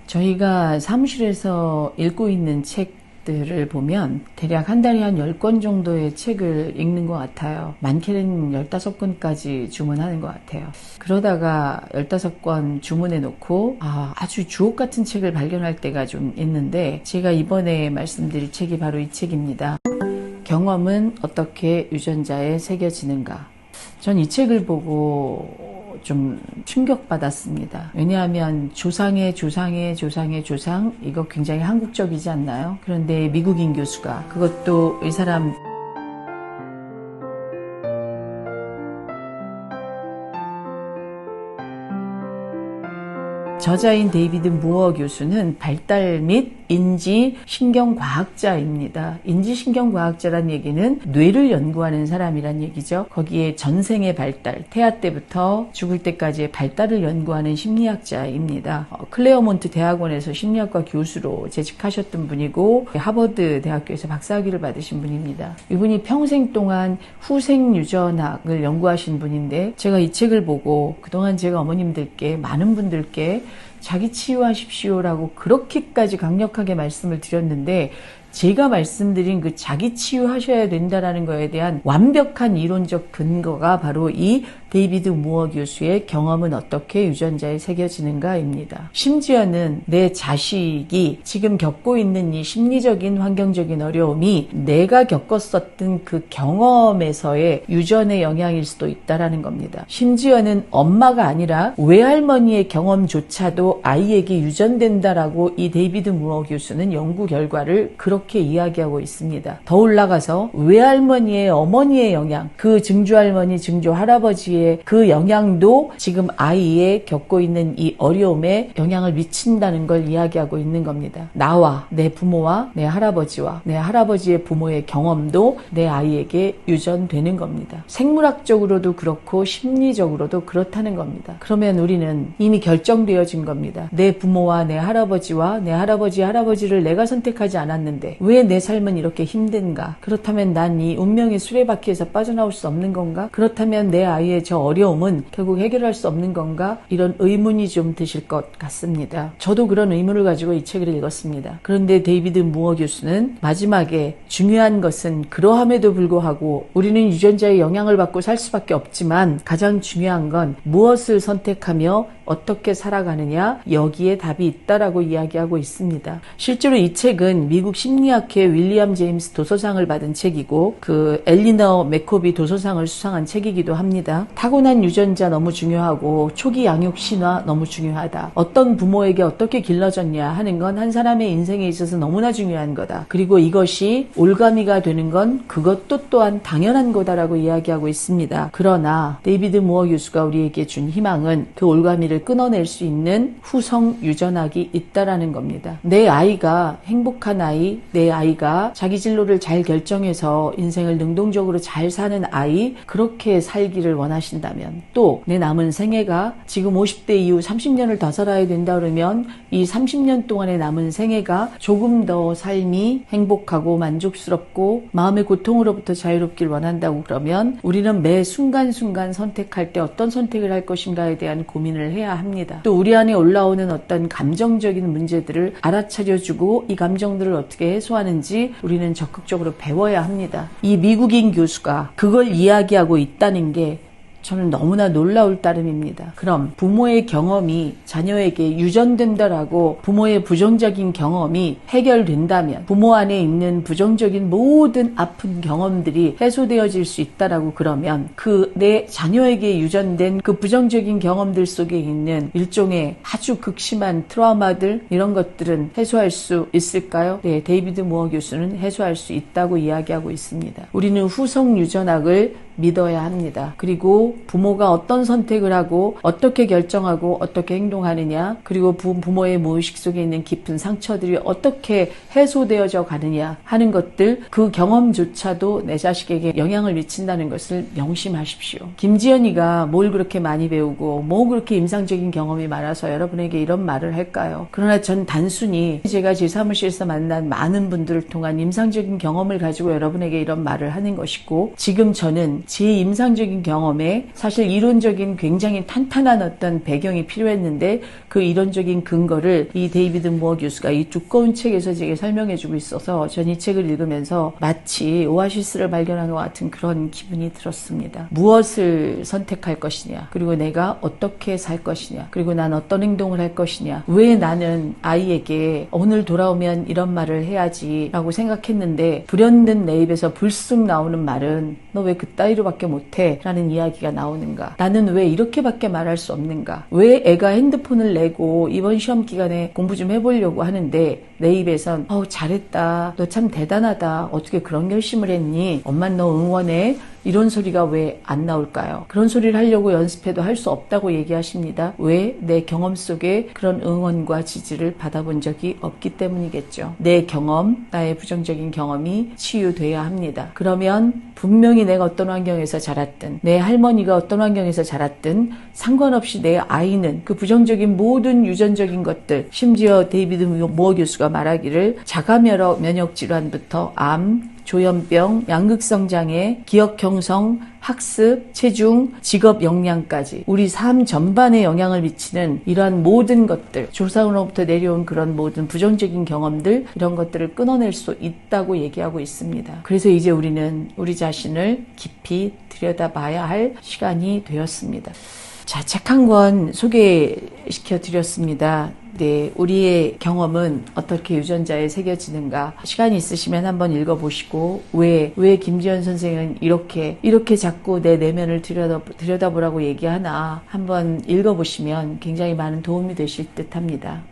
저희가 사무실에서 읽고 있는 책들을 보면 대략 한 달에 한 10권 정도의 책을 읽는 것 같아요. 많게는 15권까지 주문하는 것 같아요. 그러다가 15권 주문해 놓고 아주 주옥 같은 책을 발견할 때가 좀 있는데, 제가 이번에 말씀드릴 책이 바로 이 책입니다. 경험은 어떻게 유전자에 새겨지는가. 전 이 책을 보고 좀 충격받았습니다. 왜냐하면 조상의 조상의 조상의 조상, 이거 굉장히 한국적이지 않나요? 그런데 미국인 교수가, 그것도 이 사람 저자인 데이비드 무어 교수는 발달 및 인지신경과학자입니다. 인지신경과학자란 얘기는 뇌를 연구하는 사람이란 얘기죠. 거기에 전생의 발달, 태아 때부터 죽을 때까지의 발달을 연구하는 심리학자입니다. 클레어몬트 대학원에서 심리학과 교수로 재직하셨던 분이고, 하버드 대학교에서 박사학위를 받으신 분입니다. 이분이 평생 동안 후생유전학을 연구하신 분인데, 제가 이 책을 보고 그동안 제가 어머님들께, 많은 분들께 자기 치유하십시오라고 그렇게까지 강력하게 말씀을 드렸는데, 제가 말씀드린 그 자기 치유하셔야 된다라는 거에 대한 완벽한 이론적 근거가 바로 이 데이비드 무어 교수의 경험은 어떻게 유전자에 새겨지는가입니다. 심지어는 내 자식이 지금 겪고 있는 이 심리적인 환경적인 어려움이 내가 겪었었던 그 경험에서의 유전의 영향일 수도 있다라는 겁니다. 심지어는 엄마가 아니라 외할머니의 경험조차도 아이에게 유전된다라고 이 데이비드 무어 교수는 연구 결과를 그렇게 이야기하고 있습니다. 더 올라가서 외할머니의 어머니의 영향, 그 증조할머니, 증조할아버지의 그 영향도 지금 아이의 겪고 있는 이 어려움에 영향을 미친다는 걸 이야기하고 있는 겁니다. 나와 내 부모와 내 할아버지와 내 할아버지의 부모의 경험도 내 아이에게 유전되는 겁니다. 생물학적으로도 그렇고 심리적으로도 그렇다는 겁니다. 그러면 우리는 이미 결정되어진 겁니다. 내 부모와 내 할아버지와 내 할아버지의 할아버지를 내가 선택하지 않았는데 왜 내 삶은 이렇게 힘든가? 그렇다면 난 이 운명의 수레바퀴에서 빠져나올 수 없는 건가? 그렇다면 내 아이의 저 어려움은 결국 해결할 수 없는 건가? 이런 의문이 좀 드실 것 같습니다. 저도 그런 의문을 가지고 이 책을 읽었습니다. 그런데 데이비드 무어 교수는 마지막에 중요한 것은 그러함에도 불구하고 우리는 유전자의 영향을 받고 살 수밖에 없지만 가장 중요한 건 무엇을 선택하며 어떻게 살아가느냐, 여기에 답이 있다라고 이야기하고 있습니다. 실제로 이 책은 미국 심리학회 윌리엄 제임스 도서상을 받은 책이고, 그 엘리너 맥코비 도서상을 수상한 책이기도 합니다. 타고난 유전자 너무 중요하고 초기 양육 신화 너무 중요하다. 어떤 부모에게 어떻게 길러졌냐 하는 건 한 사람의 인생에 있어서 너무나 중요한 거다. 그리고 이것이 올가미가 되는 건 그것도 또한 당연한 거다라고 이야기하고 있습니다. 그러나 데이비드 무어 교수가 우리에게 준 희망은 그 올가미를 끊어낼 수 있는 후성 유전학이 있다라는 겁니다. 내 아이가 행복한 아이, 내 아이가 자기 진로를 잘 결정해서 인생을 능동적으로 잘 사는 아이, 그렇게 살기를 원하신다면, 또 내 남은 생애가 지금 50대 이후 30년을 더 살아야 된다 그러면 이 30년 동안의 남은 생애가 조금 더 삶이 행복하고 만족스럽고 마음의 고통으로부터 자유롭길 원한다고 그러면 우리는 매 순간순간 선택할 때 어떤 선택을 할 것인가에 대한 고민을 해야 합니다. 또 우리 안에 올라오는 어떤 감정적인 문제들을 알아차려주고 이 감정들을 어떻게 해소하는지 우리는 적극적으로 배워야 합니다. 이 미국인 교수가 그걸 이야기하고 있다는 게 저는 너무나 놀라울 따름입니다. 그럼 부모의 경험이 자녀에게 유전된다라고 부모의 부정적인 경험이 해결된다면 부모 안에 있는 부정적인 모든 아픈 경험들이 해소되어질 수 있다라고 그러면 그 내 자녀에게 유전된 그 부정적인 경험들 속에 있는 일종의 아주 극심한 트라우마들, 이런 것들은 해소할 수 있을까요? 네, 데이비드 무어 교수는 해소할 수 있다고 이야기하고 있습니다. 우리는 후성 유전학을 믿어야 합니다. 그리고 부모가 어떤 선택을 하고 어떻게 결정하고 어떻게 행동하느냐, 그리고 부모의 무의식 속에 있는 깊은 상처들이 어떻게 해소되어져 가느냐 하는 것들, 그 경험조차도 내 자식에게 영향을 미친다는 것을 명심하십시오. 김지연이가 뭘 그렇게 많이 배우고 뭐 그렇게 임상적인 경험이 많아서 여러분에게 이런 말을 할까요? 그러나 전 단순히 제가 제 사무실에서 만난 많은 분들을 통한 임상적인 경험을 가지고 여러분에게 이런 말을 하는 것이고, 지금 저는 제 임상적인 경험에 사실 이론적인 굉장히 탄탄한 어떤 배경이 필요했는데 그 이론적인 근거를 이 데이비드 무어 교수가 이 두꺼운 책에서 제게 설명해주고 있어서 전 이 책을 읽으면서 마치 오아시스를 발견한 것 같은 그런 기분이 들었습니다. 무엇을 선택할 것이냐, 그리고 내가 어떻게 살 것이냐, 그리고 난 어떤 행동을 할 것이냐, 왜 나는 아이에게 오늘 돌아오면 이런 말을 해야지 라고 생각했는데 불현듯 내 입에서 불쑥 나오는 말은 너 왜 그따위로밖에 못해? 라는 이야기가 나오는가? 나는 왜 이렇게밖에 말할 수 없는가? 왜 애가 핸드폰을 내고 이번 시험 기간에 공부 좀 해보려고 하는데 내 입에선 잘했다, 너 참 대단하다, 어떻게 그런 결심을 했니? 엄마 너 응원해, 이런 소리가 왜 안 나올까요? 그런 소리를 하려고 연습해도 할 수 없다고 얘기하십니다. 왜? 내 경험 속에 그런 응원과 지지를 받아본 적이 없기 때문이겠죠. 내 경험, 나의 부정적인 경험이 치유돼야 합니다. 그러면 분명히 내가 어떤 환경에서 자랐든, 내 할머니가 어떤 환경에서 자랐든 상관없이 내 아이는 그 부정적인 모든 유전적인 것들, 심지어 데이비드 무어 교수가 말하기를 자가면역 질환부터 암, 조현병, 양극성장애, 기억 형성, 학습, 체중, 직업 역량까지 우리 삶 전반에 영향을 미치는 이러한 모든 것들, 조상으로부터 내려온 그런 모든 부정적인 경험들, 이런 것들을 끊어낼 수 있다고 얘기하고 있습니다. 그래서 이제 우리는 우리 자신을 깊이 들여다봐야 할 시간이 되었습니다. 자, 책 한 권 소개시켜 드렸습니다. 네, 우리의 경험은 어떻게 유전자에 새겨지는가? 시간이 있으시면 한번 읽어보시고, 왜 김지연 선생은 이렇게 자꾸 내 내면을 들여다보라고 얘기하나? 한번 읽어보시면 굉장히 많은 도움이 되실 듯 합니다.